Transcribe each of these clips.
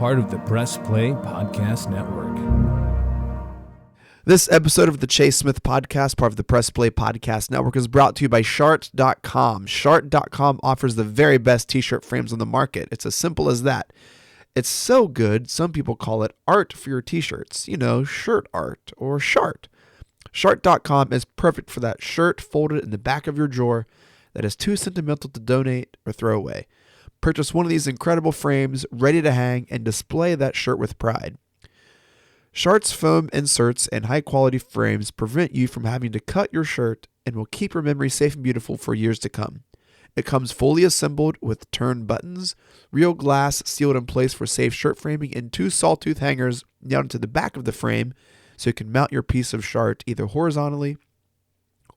part of the Press Play Podcast Network. This episode of the Chase Smith Podcast, part of the Press Play Podcast Network, is brought to you by Shart.com. Shart.com offers the very best t-shirt frames on the market. It's as simple as that. It's so good, some people call it art for your t-shirts. You know, shirt art or Shart. Shart.com is perfect for that shirt folded in the back of your drawer that is too sentimental to donate or throw away. Purchase one of these incredible frames ready to hang and display that shirt with pride. Shart's foam inserts and high-quality frames prevent you from having to cut your shirt and will keep your memory safe and beautiful for years to come. It comes fully assembled with turn buttons, real glass sealed in place for safe shirt framing, and two sawtooth hangers down to the back of the frame so you can mount your piece of Shart either horizontally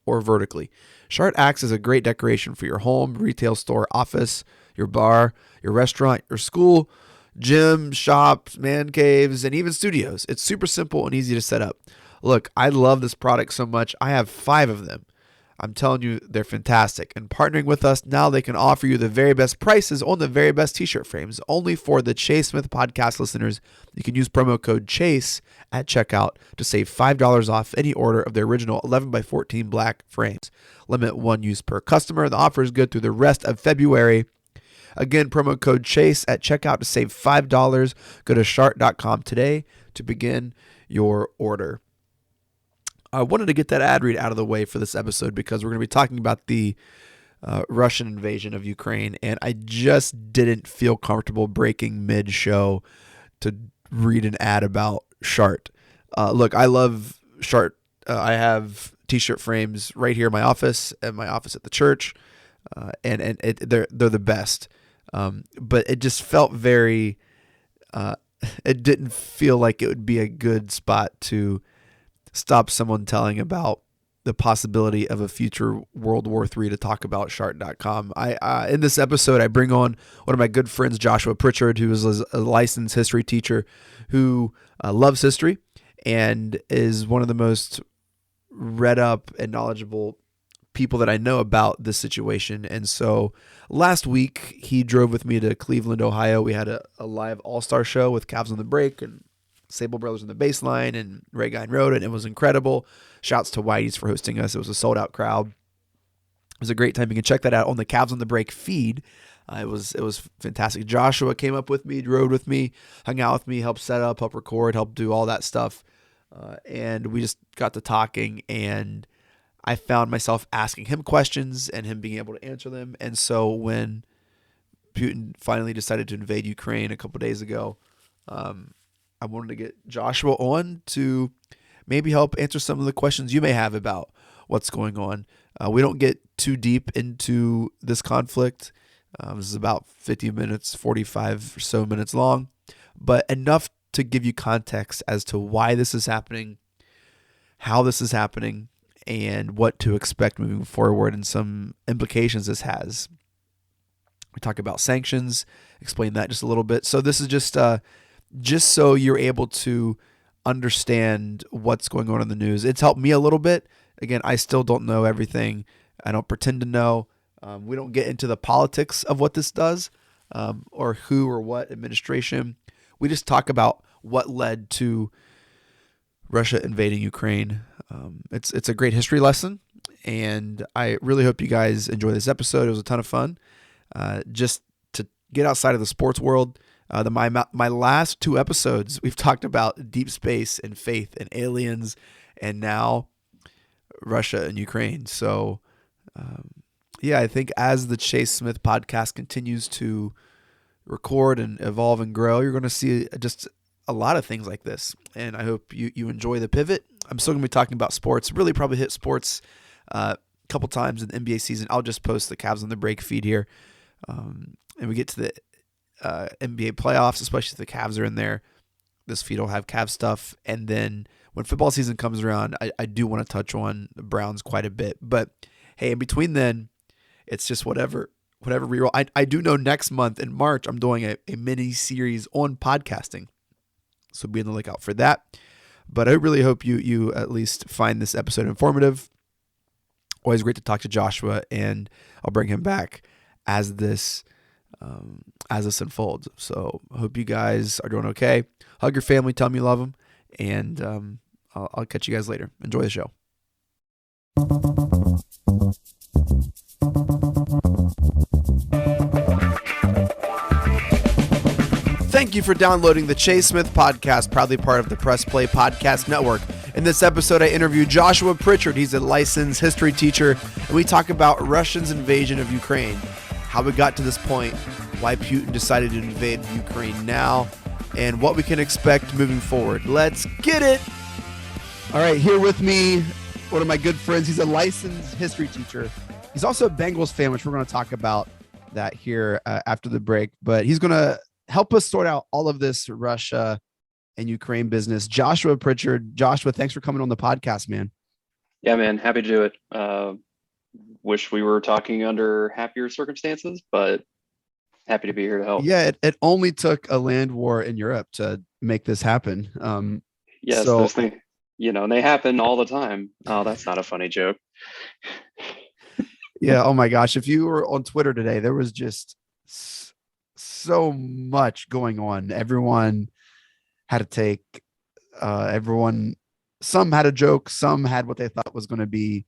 or vertically. Shart acts as a great decoration for your home, retail store, office, your bar, your restaurant, your school, gym, shops, man caves, and even studios. It's super simple and easy to set up. Look, I love this product so much. I have 5 of them. I'm telling you, they're fantastic. And partnering with us, now they can offer you the very best prices on the very best t-shirt frames. Only for the Chase Smith Podcast listeners, you can use promo code CHASE at checkout to save $5 off any order of the original 11x14 black frames. Limit 1 use per customer. The offer is good through the rest of February. Again, promo code CHASE at checkout to save $5. Go to Shart.com today to begin your order. I wanted to get that ad read out of the way for this episode because we're going to be talking about the Russian invasion of Ukraine, and I just didn't feel comfortable breaking mid-show to read an ad about Shart. Look, I love Shart. I have t-shirt frames right here in my office, at the church, and they're the best. But it just felt very, it didn't feel like it would be a good spot to stop someone telling about the possibility of a future World War III to talk about Shart.com. In this episode, I bring on one of my good friends, Joshua Pritchard, who is a licensed history teacher who loves history and is one of the most read up and knowledgeable people that I know about this situation. And so last week, he drove with me to Cleveland, Ohio. We had a live all-star show with Cavs on the Break and Sable Brothers on the Baseline and Ray Guy Road, and it was incredible. Shouts to Whitey's for hosting us. It was a sold-out crowd. It was a great time. You can check that out on the Cavs on the Break feed. It was fantastic. Joshua came up with me, rode with me, hung out with me, helped set up, helped record, helped do all that stuff. And we just got to talking, and I found myself asking him questions and him being able to answer them. And so when Putin finally decided to invade Ukraine a couple days ago, I wanted to get Joshua on to maybe help answer some of the questions you may have about what's going on. We don't get too deep into this conflict. This is about 50 minutes, 45 or so minutes long, but enough to give you context as to why this is happening, how this is happening, and what to expect moving forward and some implications this has. We talk about sanctions, explain that just a little bit. So this is just so you're able to understand what's going on in the news. It's helped me a little bit. Again, I still don't know everything. I don't pretend to know. We don't get into the politics of what this does or who or what administration. We just talk about what led to Russia invading Ukraine. It's a great history lesson, and I really hope you guys enjoy this episode. It was a ton of fun. Just to get outside of the sports world, my last 2 episodes, we've talked about deep space and faith and aliens, and now Russia and Ukraine. So, I think as the Chase Smith podcast continues to record and evolve and grow, you're going to see just a lot of things like this. And I hope you enjoy the pivot. I'm still going to be talking about sports, really probably hit sports a couple times in the NBA season. I'll just post the Cavs on the Break feed here. And we get to the NBA playoffs, especially if the Cavs are in there. This feed will have Cavs stuff. And then when football season comes around, I do want to touch on the Browns quite a bit. But hey, in between then, it's just whatever reroll. I do know next month in March, I'm doing a mini series on podcasting. So be on the lookout for that. But I really hope you at least find this episode informative. Always great to talk to Joshua, and I'll bring him back as this as this unfolds. So I hope you guys are doing okay. Hug your family, tell them you love them, and I'll catch you guys later. Enjoy the show. Thank you for downloading the Chase Smith Podcast, proudly part of the Press Play Podcast Network. In this episode, I interview Joshua Pritchard. He's a licensed history teacher, and we talk about Russia's invasion of Ukraine, how we got to this point, why Putin decided to invade Ukraine now, and what we can expect moving forward. Let's get it! All right, here with me, one of my good friends. He's a licensed history teacher. He's also a Bengals fan, which we're going to talk about that here after the break. But he's going to help us sort out all of this Russia and Ukraine business. Joshua Pritchard. Joshua, thanks for coming on the podcast, man. Yeah, man. Happy to do it. Wish we were talking under happier circumstances, but happy to be here to help. Yeah, it only took a land war in Europe to make this happen. Yes, so, those things, and they happen all the time. Oh, that's not a funny joke. Yeah. Oh my gosh. If you were on Twitter today, there was just so much going on. Everyone had a take. Some had a joke. Some had what they thought was going to be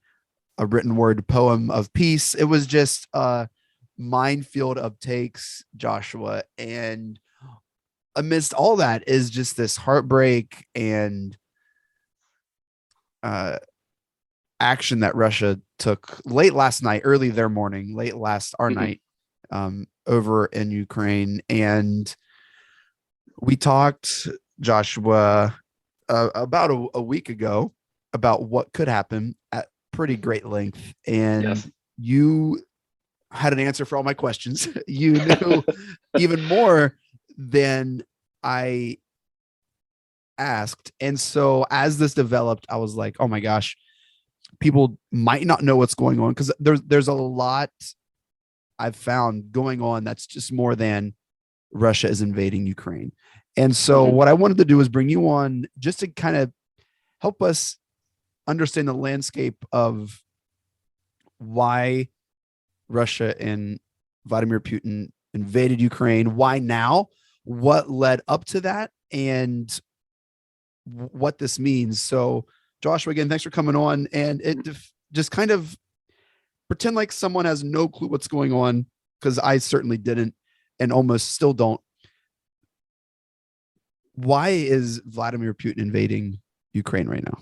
a written word poem of peace. It was just a minefield of takes, Joshua. And amidst all that is just this heartbreak and action that Russia took late last night, early their morning, late last our night, over in Ukraine. And we talked, Joshua, about a week ago about what could happen at pretty great length. And Yes. You had an answer for all my questions. You knew even more than I asked. And so as this developed, I was like, oh my gosh, people might not know what's going on, because there's a lot I've found going on that's just more than Russia is invading Ukraine. And so what I wanted to do is bring you on just to kind of help us understand the landscape of why Russia and Vladimir Putin invaded Ukraine, why now, what led up to that, and what this means. So Joshua, again, thanks for coming on. And it just kind of pretend like someone has no clue what's going on, because I certainly didn't and almost still don't. Why is Vladimir Putin invading Ukraine right now?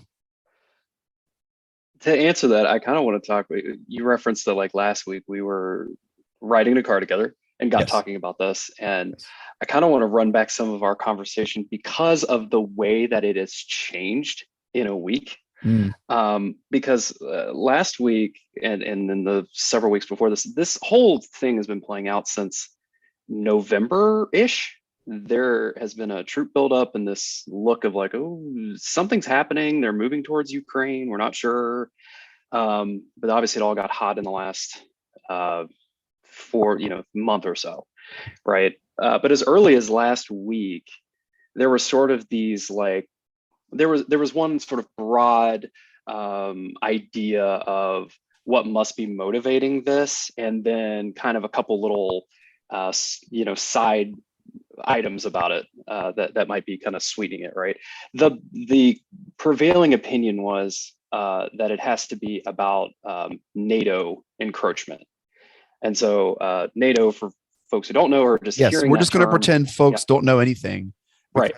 To answer that, I kind of want to talk. You referenced that like last week we were riding in a car together and got talking about this. And I kind of want to run back some of our conversation because of the way that it has changed in a week. Because last week and then the several weeks before this whole thing has been playing out since November-ish. There has been a troop buildup and this look of like, oh, something's happening. They're moving towards Ukraine. We're not sure. But obviously it all got hot in the last month or so, right? But as early as last week, there were sort of these like, there was one sort of broad idea of what must be motivating this, and then kind of a couple little side items about it that might be kind of sweetening it, right? The prevailing opinion was that it has to be about NATO encroachment. And so NATO, for folks who don't know, or just hearing we're just going to pretend folks don't know anything, right?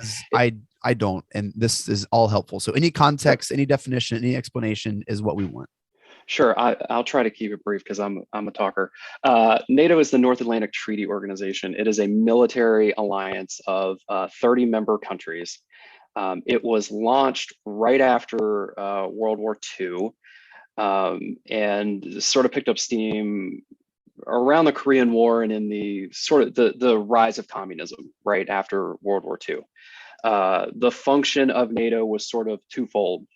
I don't, and this is all helpful. So any context, any definition, any explanation is what we want. Sure, I'll try to keep it brief because I'm a talker. NATO is the North Atlantic Treaty Organization. It is a military alliance of 30 member countries. It was launched right after World War II, and sort of picked up steam around the Korean War and in the sort of the rise of communism right after World War II. The function of NATO was sort of twofold.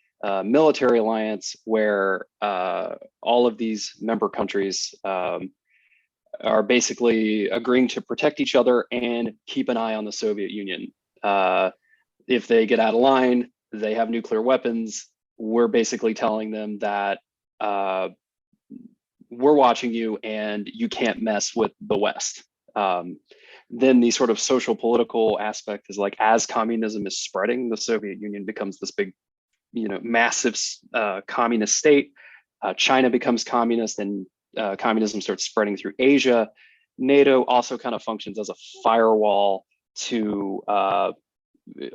Military alliance where all of these member countries are basically agreeing to protect each other and keep an eye on the Soviet Union. If they get out of line, they have nuclear weapons. We're basically telling them that we're watching you and you can't mess with the West. Then the sort of social political aspect is like, as communism is spreading, the Soviet Union becomes this big, massive communist state. China becomes communist, and communism starts spreading through Asia. NATO also kind of functions as a firewall to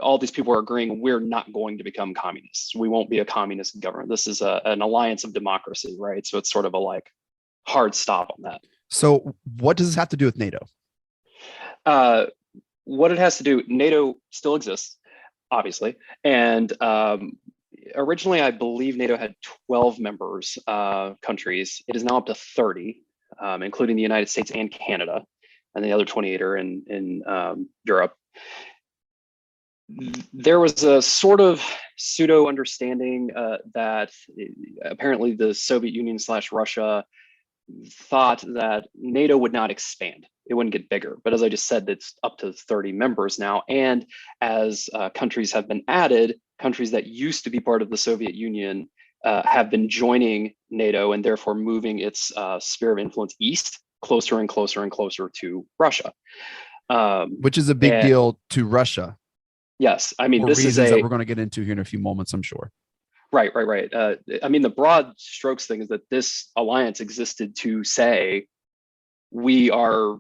all these people are agreeing we're not going to become communists. We won't be a communist government. This is an alliance of democracy, right? So it's sort of a like hard stop on that. So what does this have to do with NATO? What it has to do, NATO still exists, obviously. And originally, I believe NATO had 12 members, countries. It is now up to 30, including the United States and Canada, and the other 28 are in Europe. There was a sort of pseudo understanding that apparently the Soviet Union / Russia thought that NATO would not expand. It wouldn't get bigger. But as I just said, it's up to 30 members now. And as countries have been added, countries that used to be part of the Soviet Union have been joining NATO, and therefore moving its sphere of influence east, closer and closer and closer to Russia. Which is a big deal to Russia. Yes. I mean, for this is reasons that we're going to get into here in a few moments, I'm sure. Right. I mean, the broad strokes thing is that this alliance existed to say, we are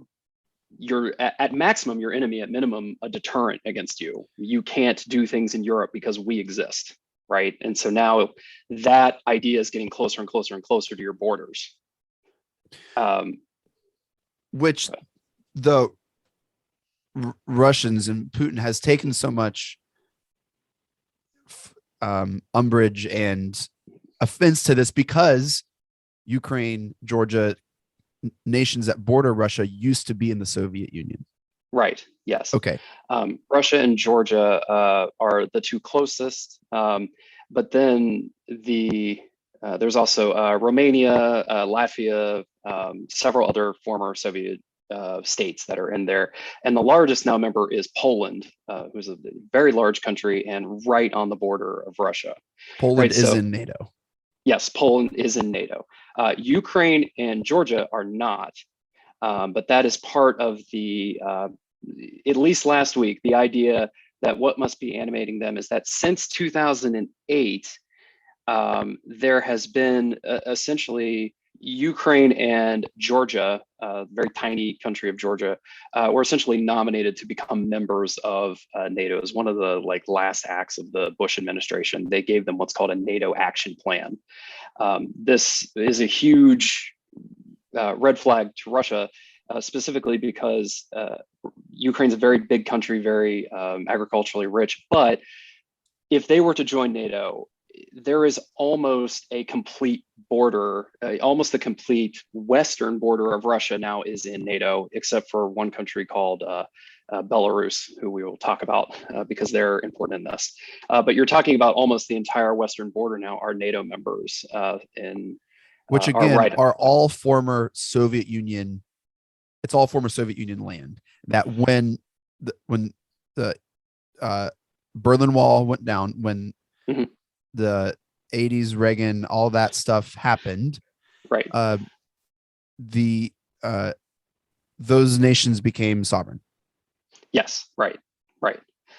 at maximum your enemy, at minimum a deterrent against you. You can't do things in Europe because we exist, right? And so now that idea is getting closer and closer and closer to your borders. Which the Russians and Putin has taken so much umbrage and offense to this, because Ukraine, Georgia, nations that border Russia used to be in the Soviet Union. Right. Yes. Okay. Russia and Georgia are the two closest, but then there's also Romania, Latvia, several other former Soviet states that are in there, and the largest now member is Poland, who's a very large country and right on the border of Russia. Poland is in NATO. Yes, Poland is in NATO. Ukraine and Georgia are not, but that is part of the, at least last week, the idea that what must be animating them is that since 2008, there has been essentially Ukraine and Georgia, very tiny country of Georgia, were essentially nominated to become members of NATO. As one of the last acts of the Bush administration, they gave them what's called a NATO action plan. This is a huge red flag to Russia, specifically because Ukraine's a very big country, very agriculturally rich. But if they were to join NATO, there is almost a complete border, almost the complete western border of Russia now is in NATO, except for one country called Belarus, who we will talk about because they're important in this. But you're talking about almost the entire western border now are NATO members, which again are all former Soviet Union. It's all former Soviet Union land. That when the Berlin Wall went down, when the 80s, Reagan, all that stuff happened, right? Those nations became sovereign. Yes, right.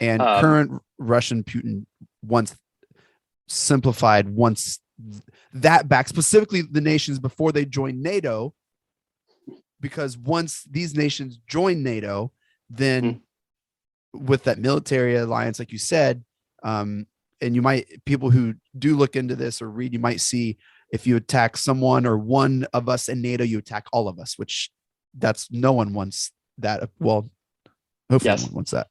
And current Russian Putin wants that back, specifically the nations before they joined NATO, because once these nations join NATO, then with that military alliance, like you said, and you might, people who do look into this or read, you might see if you attack someone or one of us in NATO, you attack all of us, which no one wants that. Well, hopefully no one wants that.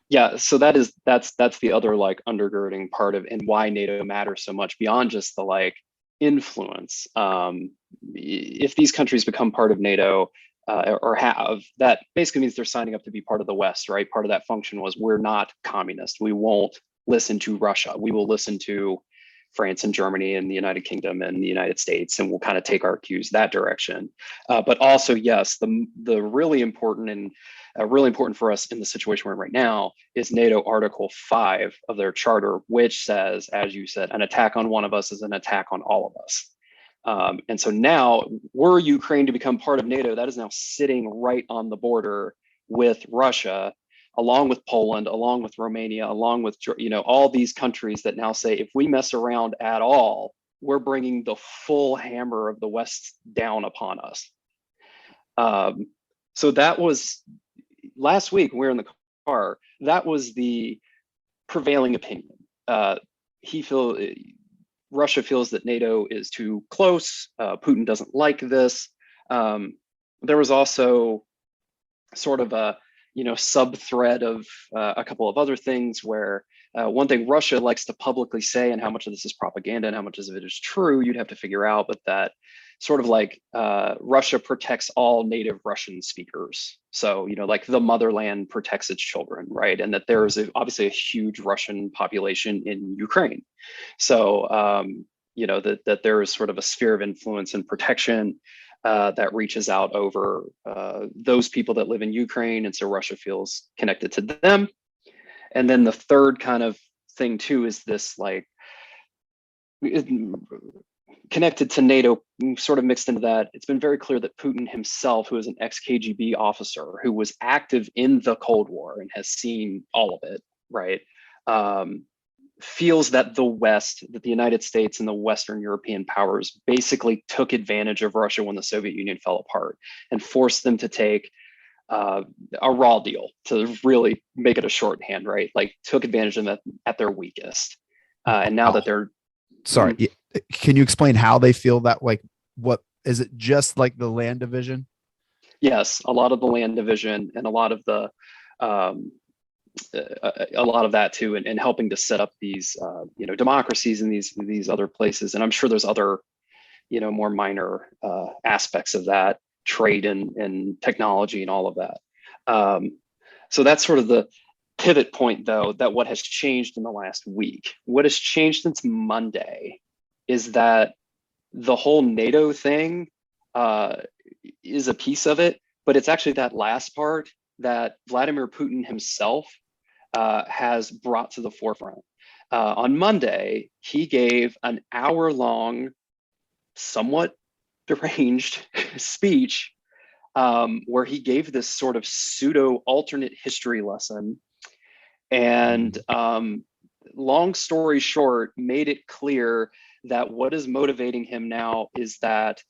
Yeah. So that's the other undergirding part of, and why NATO matters so much beyond just the influence. If these countries become part of NATO, or have, that basically means they're signing up to be part of the West, right? Part of that function was, we're not communist. We won't listen to Russia. We will listen to France and Germany and the United Kingdom and the United States, and we'll kind of take our cues that direction. But also, yes, the really important and really important for us in the situation we're in right now is NATO Article 5 of their charter, which says, as you said, an attack on one of us is an attack on all of us. And so now, were Ukraine to become part of NATO, that is now sitting right on the border with Russia, along with Poland, along with Romania, along with, all these countries that now say, if we mess around at all, we're bringing the full hammer of the West down upon us. So that was last week. We were in the car. That was the prevailing opinion. Russia feels that NATO is too close. Putin doesn't like this. There was also sort of a sub-thread of a couple of other things where one thing Russia likes to publicly say, and how much of this is propaganda and how much of it is true, you'd have to figure out, but that sort of like Russia protects all native Russian speakers. So, like the motherland protects its children, right? And that there is obviously a huge Russian population in Ukraine. So, that there is sort of a sphere of influence and protection that reaches out over those people that live in Ukraine. And so Russia feels connected to them. And then the third kind of thing too is this connected to NATO, sort of mixed into that. It's been very clear that Putin himself, who is an ex-KGB officer who was active in the Cold War and has seen all of it, right? Feels that the West, that the United States and the Western European powers basically took advantage of Russia when the Soviet Union fell apart and forced them to take a raw deal, to really make it a shorthand, right? Like took advantage of them at their weakest. And now that they're... Sorry, can you explain how they feel that, like, what is it, just like the land division? Yes, a lot of the land division and a lot of the a lot of that too, and helping to set up these democracies in these other places. And I'm sure there's other more minor aspects of that, trade and technology and all of that. So that's sort of the pivot point, though, that what has changed in the last week. What has changed since Monday is that the whole NATO thing is a piece of it, but it's actually that last part that Vladimir Putin himself has brought to the forefront. On Monday, he gave an hour-long, somewhat deranged speech where he gave this sort of pseudo alternate history lesson. And long story short, made it clear that what is motivating him now is that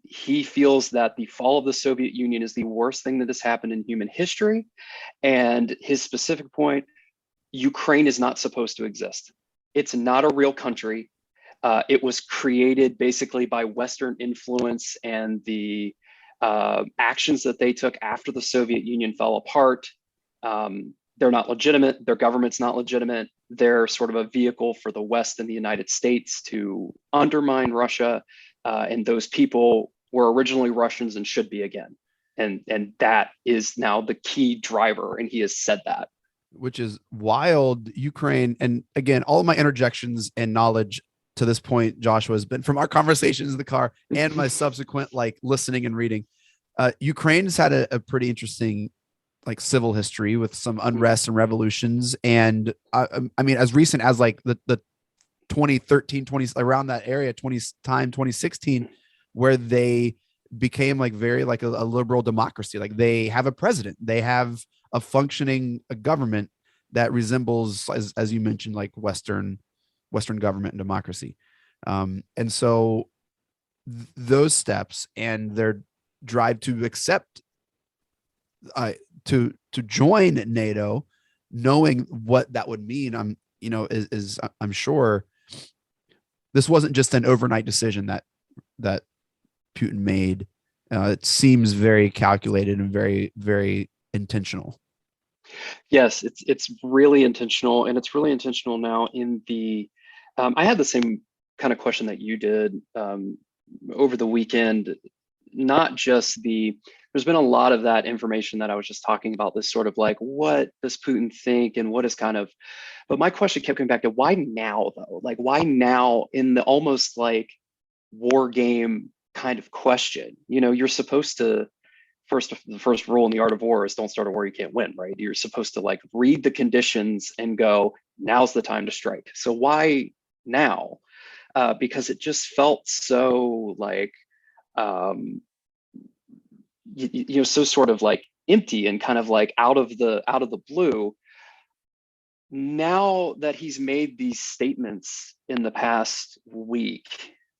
he feels that the fall of the Soviet Union is the worst thing that has happened in human history. And his specific point, Ukraine is not supposed to exist. It's not a real country. It was created basically by Western influence and the actions that they took after the Soviet Union fell apart. They're not legitimate. Their government's not legitimate. They're sort of a vehicle for the West and the United States to undermine Russia. And those people were originally Russians and should be again. And that is now the key driver. And he has said that. Which is wild. Ukraine, and again, all of my interjections and knowledge to this point, Joshua, has been from our conversations in the car and my subsequent listening and reading. Ukraine's had a pretty interesting civil history with some unrest and revolutions. And I mean, as recent as the 2013, around that area, 2016, where they became very a liberal democracy. Like they have a president, they have a functioning government that resembles, as you mentioned, Western government and democracy. And so those steps and their drive to accept to join NATO, knowing what that would mean, I'm sure this wasn't just an overnight decision that Putin made. It seems very calculated and very, very intentional. Yes, it's really intentional, and it's really intentional now in the. I had the same kind of question that you did over the weekend. Not just there's been a lot of that information that I was just talking about, this sort of what does Putin think and what is but my question kept coming back to why now though? Why now in the almost war game kind of question? You're supposed to, the first rule in the art of war is don't start a war you can't win, right? You're supposed to read the conditions and go, now's the time to strike. So why now? because it just felt so like, so sort of like empty and kind of like out of the blue. Now that he's made these statements in the past week,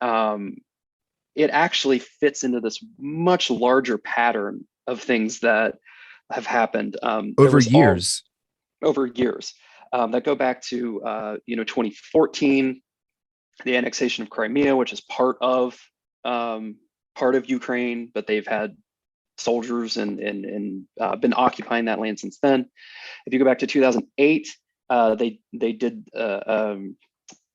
it actually fits into this much larger pattern of things that have happened over years. Over years that go back to 2014, the annexation of Crimea, which is part of Ukraine, but they've had soldiers and been occupying that land since then. If you go back to 2008, they did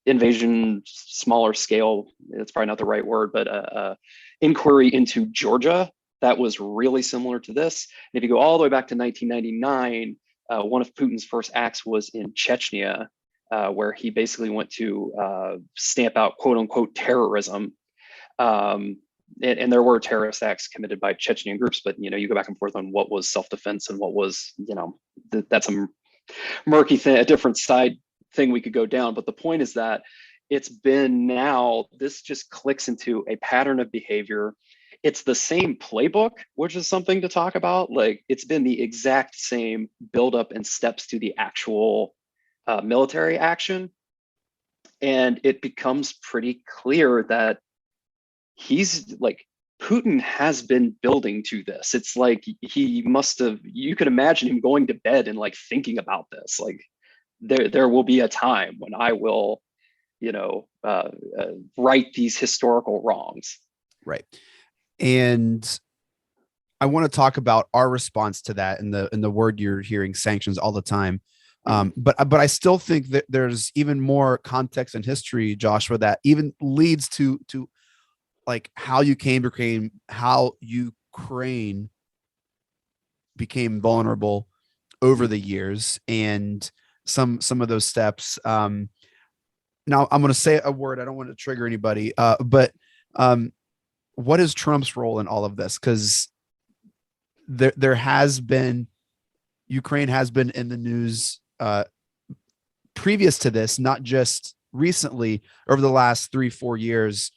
invasion, smaller scale. It's probably not the right word, but inquiry into Georgia that was really similar to this. And if you go all the way back to 1999, one of Putin's first acts was in Chechnya, where he basically went to stamp out "quote unquote" terrorism. And there were terrorist acts committed by Chechen groups, but you go back and forth on what was self-defense and what was, that's a murky thing, a different side thing we could go down. But the point is that it's been now, this just clicks into a pattern of behavior. It's the same playbook, which is something to talk about. Like, it's been the exact same buildup and steps to the actual military action. And it becomes pretty clear that Putin has been building to this. It's like he must have, you could imagine him going to bed and like thinking about this. Like, there will be a time when I will, right these historical wrongs. Right. And I want to talk about our response to that in the word you're hearing, sanctions, all the time. But I still think that there's even more context and history, Joshua, that even leads to like how Ukraine became vulnerable over the years, and some of those steps. Now I'm going to say a word. I don't want to trigger anybody, but what is Trump's role in all of this? Because there has been, Ukraine has been in the news previous to this, not just recently, over the last 3-4 years,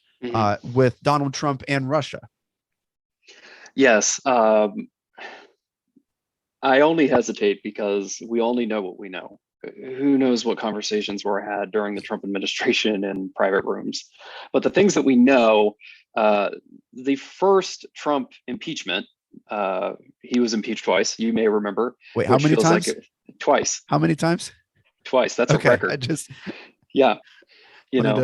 with Donald Trump and Russia. Yes. I only hesitate because we only know what we know. Who knows what conversations were had during the Trump administration in private rooms. But the things that we know, the first Trump impeachment, he was impeached twice. You may remember. Wait, how many times? Twice. How many times? Twice. That's a record. Yeah.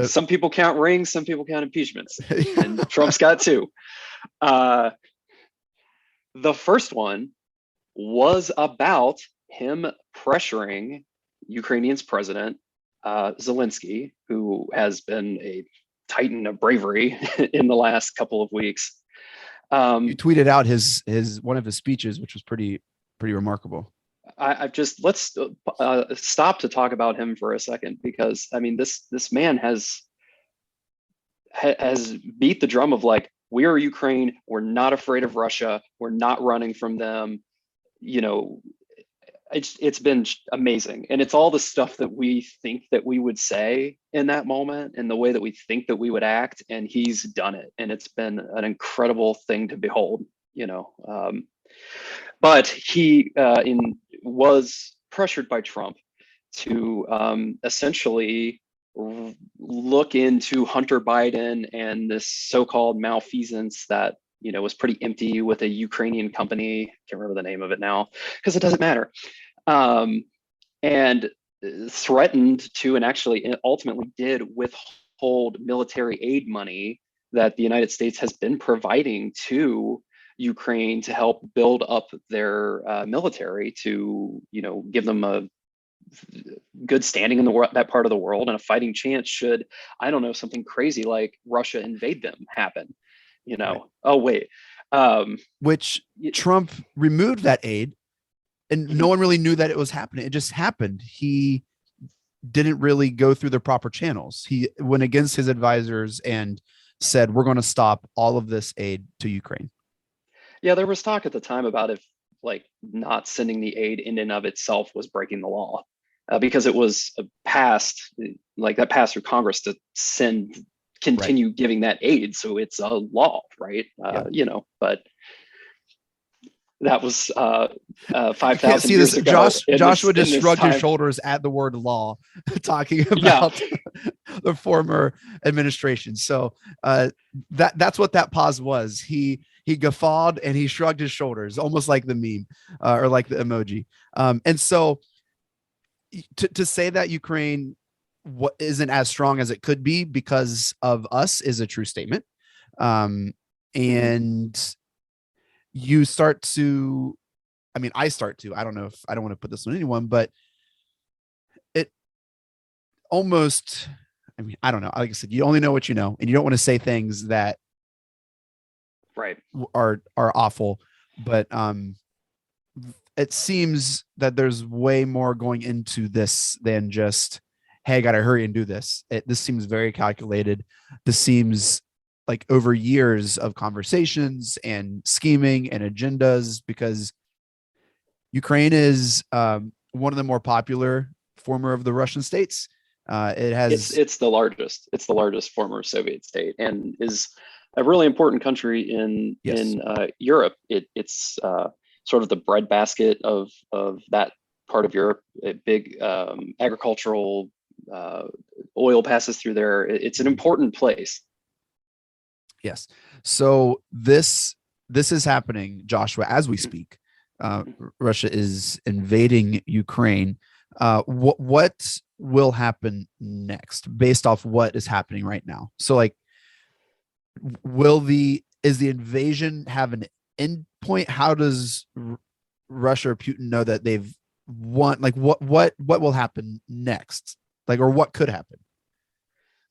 Some people count rings, some people count impeachments, and Trump's got two. The first one was about him pressuring Ukrainian's president, Zelensky, who has been a titan of bravery in the last couple of weeks. You tweeted out his one of his speeches, which was pretty remarkable. Let's stop to talk about him for a second, because I mean, this man has beat the drum of like, we are Ukraine, we're not afraid of Russia, we're not running from them. It's been amazing, and it's all the stuff that we think that we would say in that moment and the way that we think that we would act, and he's done it, and it's been an incredible thing to behold. But he was pressured by Trump to essentially look into Hunter Biden and this so-called malfeasance that was pretty empty with a Ukrainian company. Can't remember the name of it now because it doesn't matter. And threatened to, and actually ultimately did, withhold military aid money that the United States has been providing to Ukraine to help build up their military, to give them a good standing in that part of the world and a fighting chance should, I don't know, something crazy like Russia invade them happen. Right. Oh wait, which Trump removed that aid, and no one really knew that it was happening. It just happened. He didn't really go through the proper channels. He went against his advisors and said, we're going to stop all of this aid to Ukraine. Yeah, there was talk at the time about if like not sending the aid in and of itself was breaking the law, because it was passed through Congress to send continue giving that aid. So it's a law, right? But that was 5,000 years ago. Joshua just shrugged his time. shoulders at the word law, talking Yeah. about the former administration. So that's what that pause was. He guffawed and he shrugged his shoulders, almost like the meme or like the emoji. And so to say that Ukraine what isn't as strong as it could be because of us is a true statement. And you start to, I mean, I don't know if I don't want to put this on anyone, but it almost, I mean, I don't know. Like I said, you only know what you know, and you don't want to say things that are awful, but it seems that there's way more going into this than just, hey, I got to hurry and do this. This seems very calculated. This seems like over years of conversations and scheming and agendas, because Ukraine is one of the more popular former of the Russian states. It's the largest former Soviet state, and is a really important country in Europe. It's sort of the breadbasket of that part of Europe. A big agricultural oil passes through there. It's an important place. Yes. So this is happening, Joshua, as we speak. Russia is invading Ukraine. What will happen next based off what is happening right now? So like, is the invasion have an end point? How does Russia or Putin know that they've won? Like what will happen next? Like, or what could happen?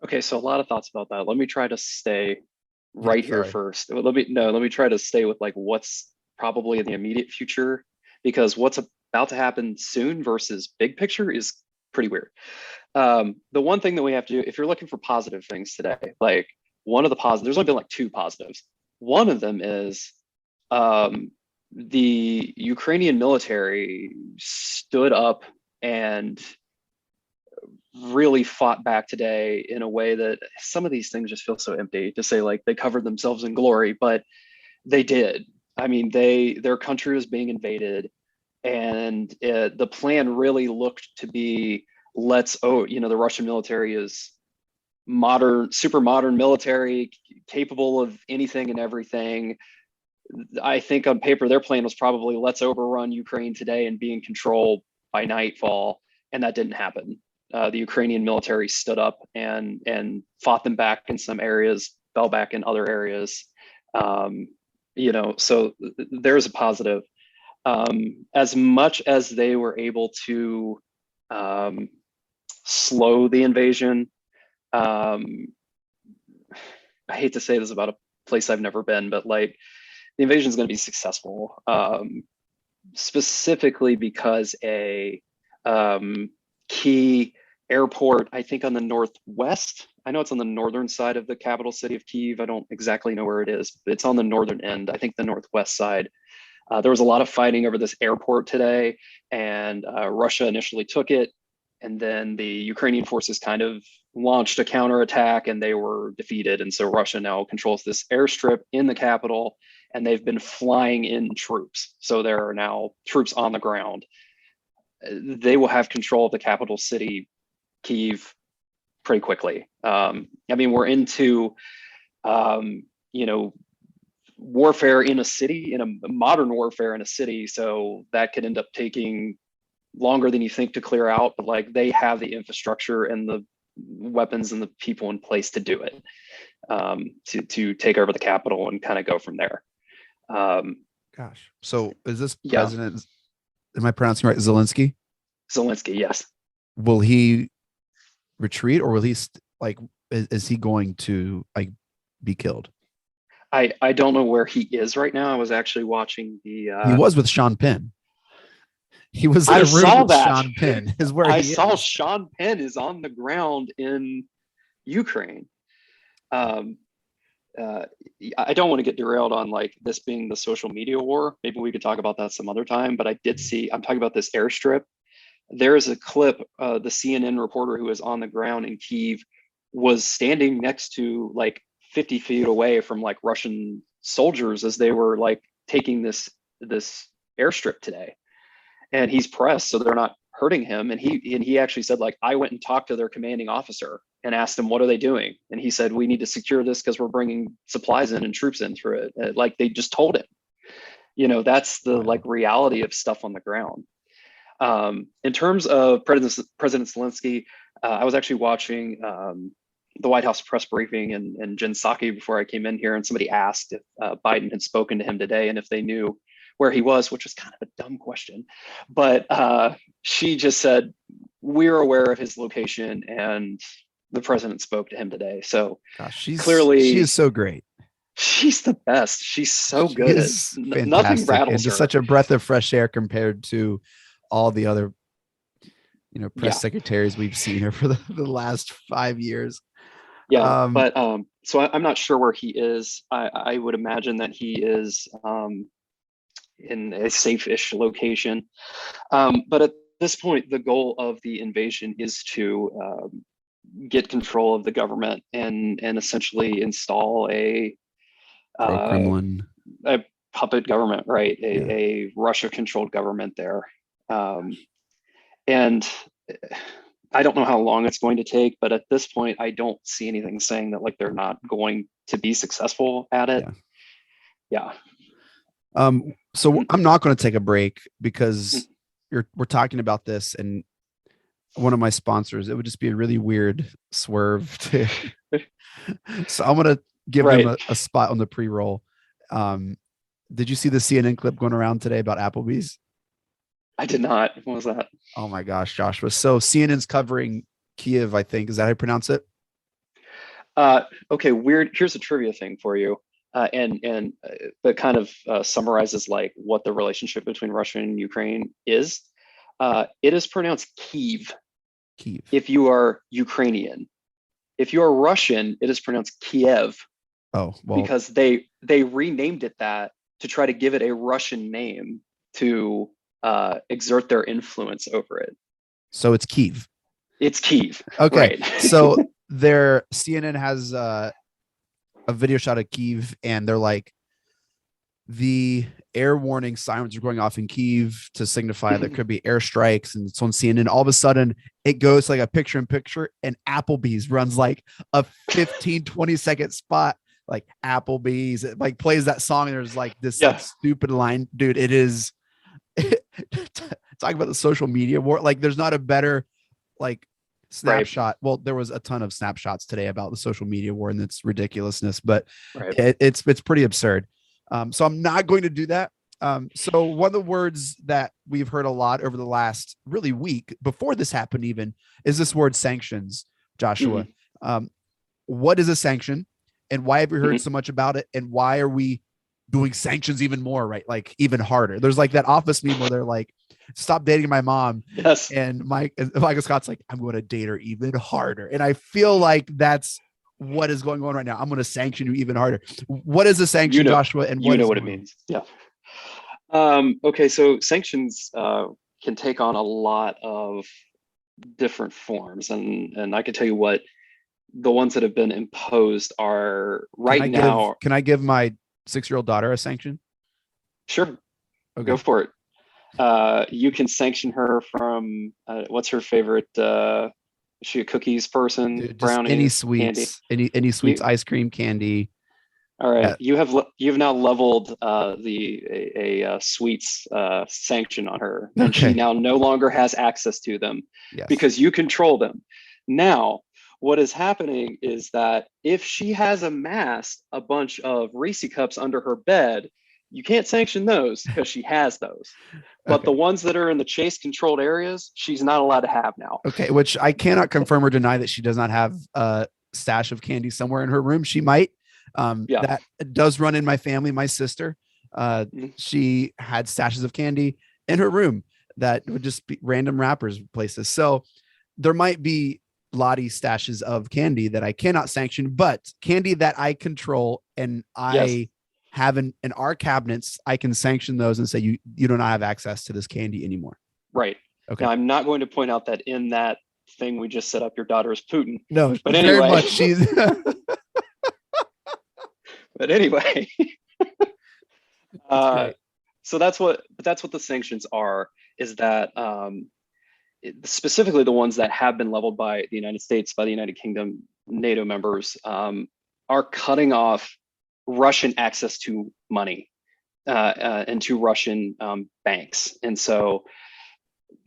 Okay, so a lot of thoughts about that. Let me try to stay here first. Let me try to stay with like what's probably in the immediate future, because what's about to happen soon versus big picture is pretty weird. The one thing that we have to do, if you're looking for positive things today, like one of the positives, there's only been like two positives. One of them is the Ukrainian military stood up and really fought back today in a way that some of these things just feel so empty to say like they covered themselves in glory, but they did. I mean, their country was being invaded, and the plan really looked to be the Russian military is super modern military, capable of anything and everything. I think on paper their plan was probably let's overrun Ukraine today and be in control by nightfall, and that didn't happen. The Ukrainian military stood up and fought them back in some areas, fell back in other areas. So there's a positive. As much as they were able to slow the invasion, I hate to say this about a place I've never been, but like the invasion is going to be successful, specifically because a key airport, I think on the northwest, I know it's on the northern side of the capital city of Kyiv. I don't exactly know where it is, but it's on the northern end, I think the northwest side. There was a lot of fighting over this airport today, and Russia initially took it, and then the Ukrainian forces kind of launched a counterattack and they were defeated. And so Russia now controls this airstrip in the capital, and they've been flying in troops. So there are now troops on the ground. They will have control of the capital city, Kyiv, pretty quickly. I mean, we're into, warfare in a city, in a modern warfare in a city. So that could end up taking longer than you think to clear out, but like they have the infrastructure and the weapons and the people in place to do it, to take over the capital and kind of go from there. Gosh. So is this president, am I pronouncing right, Zelensky? Zelensky, yes. Will he retreat, or will he is he going to like be killed? I don't know where he is right now. I was actually watching he was with Sean Penn. He was in a room with Sean Penn is where I saw Sean Penn is on the ground in Ukraine. I don't want to get derailed on like this being the social media war. Maybe we could talk about that some other time, but I'm talking about this airstrip. There is a clip, the CNN reporter who is on the ground in Kyiv was standing next to like 50 feet away from like Russian soldiers as they were like taking this airstrip today. And he's pressed, so they're not hurting him. And he actually said, like, I went and talked to their commanding officer and asked him, what are they doing? And he said, we need to secure this because we're bringing supplies in and troops in through it. Like they just told him, that's the like reality of stuff on the ground. In terms of President Zelensky, I was actually watching the White House press briefing and Jen Psaki before I came in here, and somebody asked if Biden had spoken to him today and if they knew where he was, which was kind of a dumb question. But she just said, we're aware of his location and the president spoke to him today. So She clearly is so great. She's the best. She's so good. Nothing rattles and just her. such a breath of fresh air compared to all the other, press secretaries we've seen her for the last 5 years. Yeah, but so I'm not sure where he is. I would imagine that he is in a safe-ish location. But at this point, the goal of the invasion is to get control of the government and essentially install a Kremlin, a puppet government, right? A Russia-controlled government there. And I don't know how long it's going to take, but at this point, I don't see anything saying that like they're not going to be successful at it. Yeah. So I'm not going to take a break because we're talking about this, and one of my sponsors, it would just be a really weird swerve to so I'm going to give them a spot on the pre-roll. Did you see the CNN clip going around today about Applebee's? I did not. What was that? Oh my gosh, Joshua. So CNN's covering Kiev, I think. Is that how you pronounce it? Okay, weird. Here's a trivia thing for you. And that kind of summarizes like what the relationship between Russia and Ukraine is. It is pronounced Kiev. Kiev. If you are Ukrainian. If you are Russian, it is pronounced Kiev. Oh, well. Because they renamed it that to try to give it a Russian name to exert their influence over it. So it's Kiev. It's Kiev. Okay. Right. So their CNN has a video shot of Kiev, and they're like, the air warning sirens are going off in Kiev to signify there could be airstrikes, and it's on CNN. All of a sudden it goes like a picture in picture, and Applebee's runs like a 15-20 second spot, like Applebee's. It like plays that song, and there's like this like, stupid line. Dude, it is talking about the social media war. Like there's not a better like snapshot. Right. Well, there was a ton of snapshots today about the social media war and its ridiculousness, but it's pretty absurd. So I'm not going to do that. So one of the words that we've heard a lot over the last really week before this happened even is this word sanctions, Joshua. What is a sanction, and why have we heard so much about it? And why are we doing sanctions even more, right? Like even harder. There's like that Office meme where they're like, stop dating my mom. Yes. And Michael Scott's like, I'm going to date her even harder. And I feel like that's what is going on right now. I'm going to sanction you even harder. What is a sanction, Joshua? And what it means. Yeah. Okay. So sanctions can take on a lot of different forms. And I can tell you what the ones that have been imposed are now. Can I give my 6-year-old daughter a sanction? Sure. Okay. Go for it. You can sanction her from what's her favorite? Is she a cookies person? Brownies, any sweets, candy? any sweets, ice cream, candy. All right, you've now leveled a sweets sanction on her, and she now no longer has access to them because you control them. Now, what is happening is that if she has amassed a bunch of Reese cups under her bed, you can't sanction those because she has those. But the ones that are in the chase controlled areas, she's not allowed to have now. Okay, which I cannot confirm or deny that she does not have a stash of candy somewhere in her room. She might. That does run in my family. My sister, she had stashes of candy in her room that would just be random wrappers places. So there might be Lottie stashes of candy that I cannot sanction, but candy that I control and I have in our cabinets, I can sanction those and say you do not have access to this candy anymore. Right. Okay. Now I'm not going to point out that in that thing we just set up your daughter is Putin. No, But very anyway, much. She's but anyway, great. so that's what the sanctions are. Is that specifically the ones that have been leveled by the United States, by the United Kingdom, NATO members, are cutting off Russian access to money and to Russian banks. And so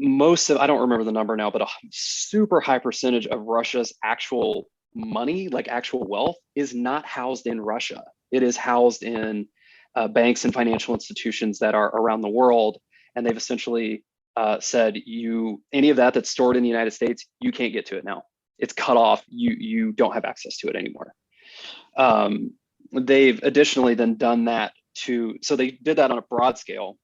I don't remember the number now, but a super high percentage of Russia's actual money, like actual wealth, is not housed in Russia. It is housed in banks and financial institutions that are around the world. And they've essentially said, any of that's stored in the United States, you can't get to it now. It's cut off. You don't have access to it anymore. They've additionally then done that so they did that on a broad scale.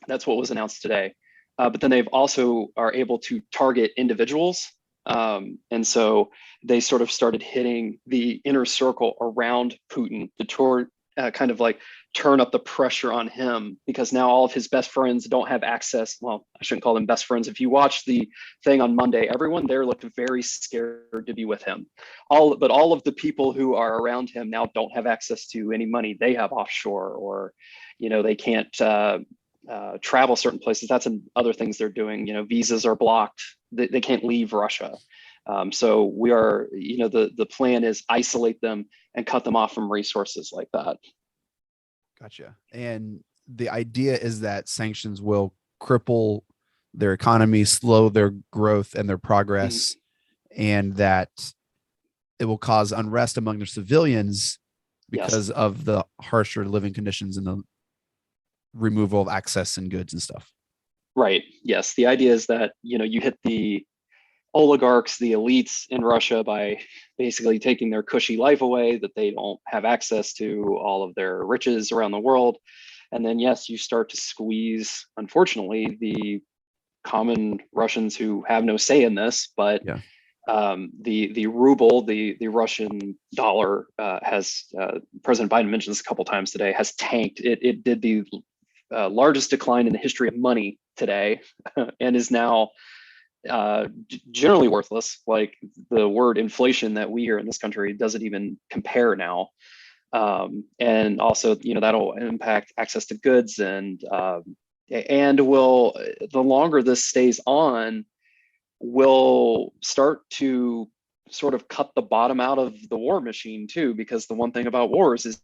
That's what was announced today. But then they've also are able to target individuals. And so they sort of started hitting the inner circle around Putin to kind of like turn up the pressure on him, because now all of his best friends don't have access. Well, I shouldn't call them best friends. If you watch the thing on Monday, everyone there looked very scared to be with him. But all of the people who are around him now don't have access to any money they have offshore, or, they can't travel certain places. That's other things they're doing. Visas are blocked. They can't leave Russia. So we are, the plan is isolate them and cut them off from resources like that. Gotcha. And the idea is that sanctions will cripple their economy, slow their growth and their progress, and that it will cause unrest among their civilians because of the harsher living conditions and the removal of access and goods and stuff. Right. Yes. The idea is that, you hit the oligarchs, the elites in Russia, by basically taking their cushy life away, that they don't have access to all of their riches around the world. And then, yes, you start to squeeze, unfortunately, the common Russians who have no say in this, but the ruble, the Russian dollar, has, President Biden mentioned this a couple times today, has tanked. It did the largest decline in the history of money today, and is now generally worthless. Like, the word inflation that we hear in this country doesn't even compare now. And also, that'll impact access to goods, and will, the longer this stays on, will start to sort of cut the bottom out of the war machine too, because the one thing about wars is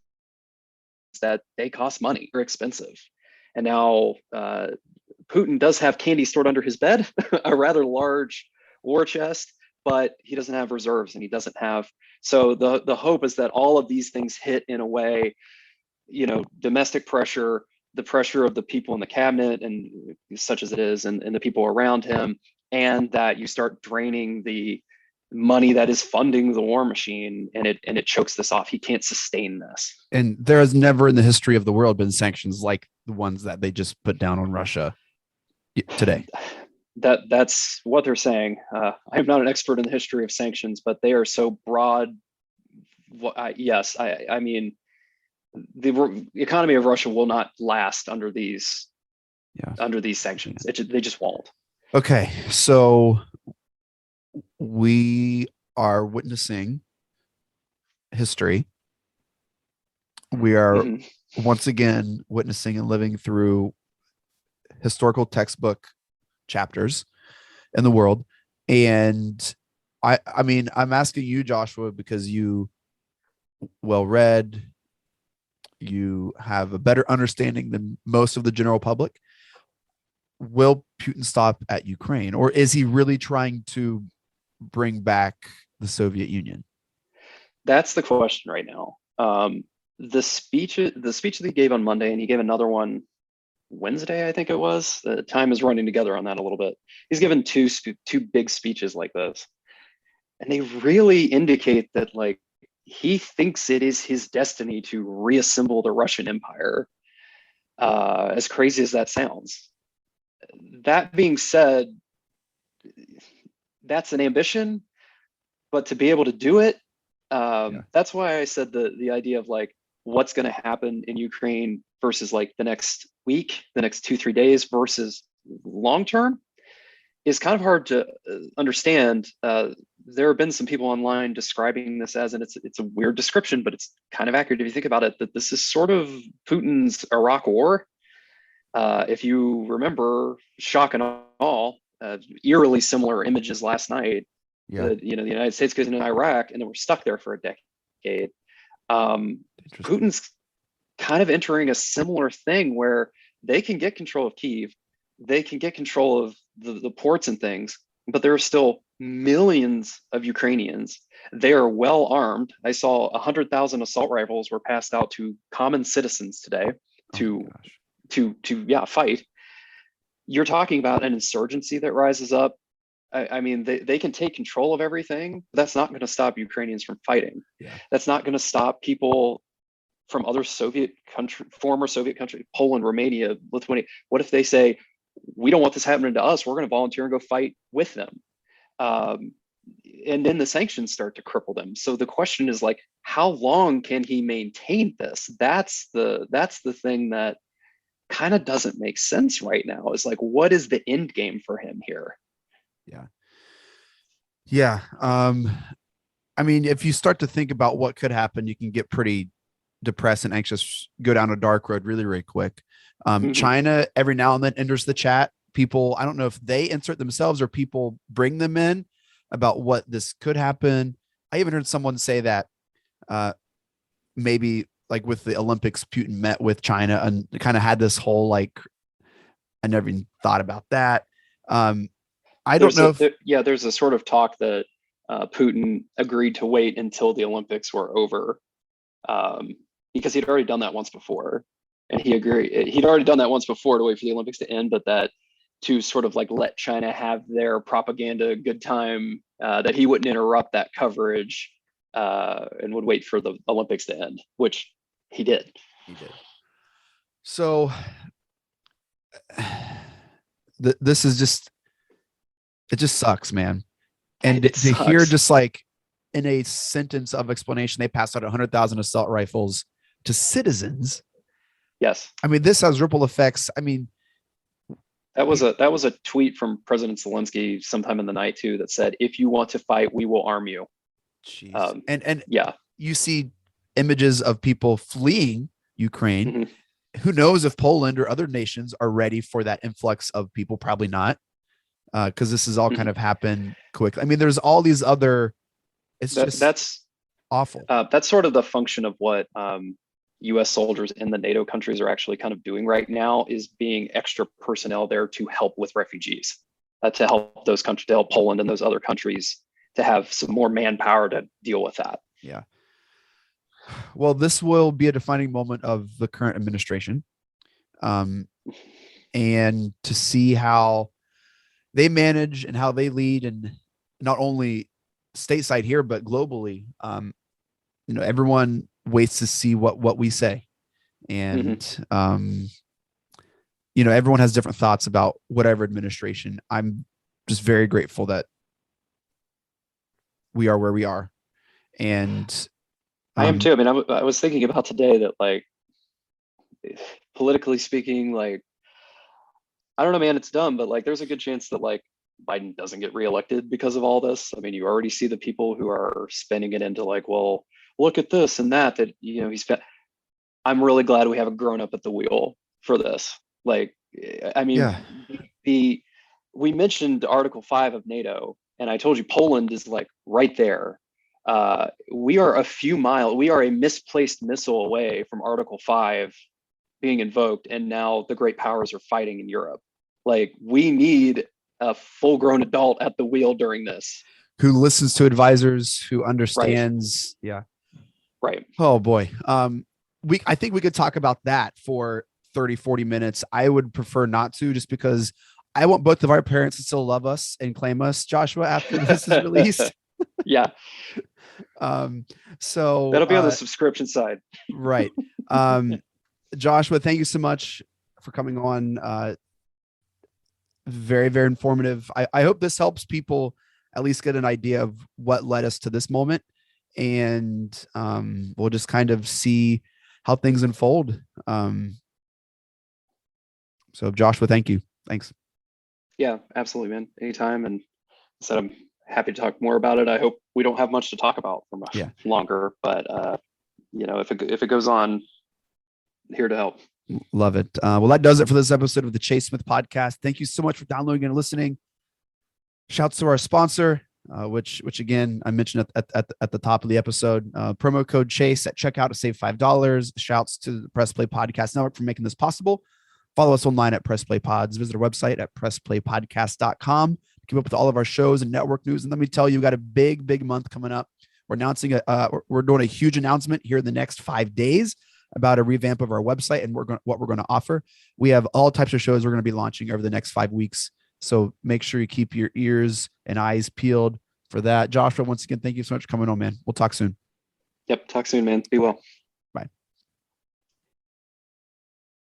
that they cost money. They're expensive. And now Putin does have candy stored under his bed, a rather large war chest, but he doesn't have reserves, and he doesn't have. So the hope is that all of these things hit in a way, domestic pressure, the pressure of the people in the cabinet, and such as it is, and the people around him, and that you start draining the money that is funding the war machine, and it chokes this off. He can't sustain this. And there has never in the history of the world been sanctions like the ones that they just put down on Russia today. That's what they're saying. I'm not an expert in the history of sanctions, but they are so broad. Yes, I mean, the economy of Russia will not last under these sanctions. They just won't. Okay, so we are witnessing history. We are once again witnessing and living through historical textbook chapters in the world. And I mean, I'm asking you, Joshua, because you well read, you have a better understanding than most of the general public. Will Putin stop at Ukraine, or is he really trying to bring back the Soviet Union? That's the question right now. The speech that he gave on Monday, and he gave another one Wednesday, I think it was. The time is running together on that a little bit. He's given two big speeches like this, and they really indicate that, like, he thinks it is his destiny to reassemble the Russian Empire. As crazy as that sounds. That being said, that's an ambition, but to be able to do it, that's why I said the idea of, like, what's going to happen in Ukraine versus, like, the next week, the next 2-3 days versus long term. is kind of hard to understand. There have been some people online describing this as, and it's a weird description, but it's kind of accurate if you think about it, that this is sort of Putin's Iraq War. If you remember, shock and all, eerily similar images last night. Yeah. The United States goes into Iraq and then we're stuck there for a decade. Putin's kind of entering a similar thing where they can get control of Kyiv, they can get control of the ports and things, but there are still millions of Ukrainians. They are well armed. I saw 100,000 assault rifles were passed out to common citizens today to fight. You're talking about an insurgency that rises up. I mean, they can take control of everything, but that's not going to stop Ukrainians from fighting. Yeah. That's not going to stop people from other former Soviet countries, Poland, Romania, Lithuania. What if they say, we don't want this happening to us, we're going to volunteer and go fight with them? And then the sanctions start to cripple them. So the question is, like, how long can he maintain this? That's the thing that kind of doesn't make sense right now. Is like, what is the end game for him here? Yeah. I mean, if you start to think about what could happen, you can get pretty depressed and anxious, go down a dark road really, really quick. China every now and then enters the chat. People, I don't know if they insert themselves or people bring them in about what this could happen. I even heard someone say that maybe like with the Olympics, Putin met with China and kind of had this whole, like, I never even thought about that. I don't know. There's a sort of talk that Putin agreed to wait until the Olympics were over, because he'd already done that once before, and he'd already done that once before to wait for the Olympics to end, but that to sort of like let China have their propaganda good time, that he wouldn't interrupt that coverage, and would wait for the Olympics to end, which he did. So this is just, it just sucks, man. And to hear just like in a sentence of explanation, they passed out 100,000 assault rifles to citizens. Yes. I mean, this has ripple effects. I mean, that was a tweet from President Zelensky sometime in the night too, that said, if you want to fight, we will arm you. Jeez. And you see images of people fleeing Ukraine. Mm-hmm. Who knows if Poland or other nations are ready for that influx of people? Probably not. Because this has all kind of happened quickly. I mean, there's all these other. That's awful. That's sort of the function of what U.S. soldiers in the NATO countries are actually kind of doing right now, is being extra personnel there to help with refugees, to help those countries, to help Poland and those other countries to have some more manpower to deal with that. Yeah. Well, this will be a defining moment of the current administration, and to see how they manage and how they lead, and not only stateside here, but globally. Everyone waits to see what we say. And, everyone has different thoughts about whatever administration. I'm just very grateful that we are where we are. And I am too. I mean, I was thinking about today that, like, politically speaking, like, I don't know, man, it's dumb, but like, there's a good chance that like Biden doesn't get reelected because of all this. I mean, you already see the people who are spinning it into like, well, look at this and that he's spent. I'm really glad we have a grown up at the wheel for this. Like, I mean, we mentioned Article 5 of NATO, and I told you Poland is like right there. We are a misplaced missile away from Article 5 being invoked, and now the great powers are fighting in Europe. Like, we need a full-grown adult at the wheel during this, who listens to advisors, who understands. Right. Yeah. Right. Oh boy. I think we could talk about that for 30, 40 minutes. I would prefer not to, just because I want both of our parents to still love us and claim us, Joshua, after this is released. Yeah. So that'll be on the subscription side. Right. Joshua, thank you so much for coming on. Very, very informative. I hope this helps people at least get an idea of what led us to this moment. And we'll just kind of see how things unfold. So Joshua, thank you. Thanks. Yeah, absolutely, man. Anytime. And said I'm happy to talk more about it. I hope we don't have much to talk about for much Yeah. longer, but if it goes on, here to help. Love it. Well, that does it for this episode of the Chase Smith Podcast. Thank you so much for downloading and listening. Shouts to our sponsor, which again I mentioned at the top of the episode. Promo code Chase at checkout to save $5. Shouts to the Press Play Podcast Network for making this possible. Follow us online at Press Play Pods. Visit our website at pressplaypodcast.com. Keep up with all of our shows and network news. And let me tell you, we got a big month coming up. We're announcing we're doing a huge announcement here in the next 5 days about a revamp of our website and what we're going to offer. We have all types of shows we're going to be launching over the next 5 weeks. So make sure you keep your ears and eyes peeled for that. Joshua, once again, thank you so much for coming on, man. We'll talk soon. Yep. Talk soon, man. Be well.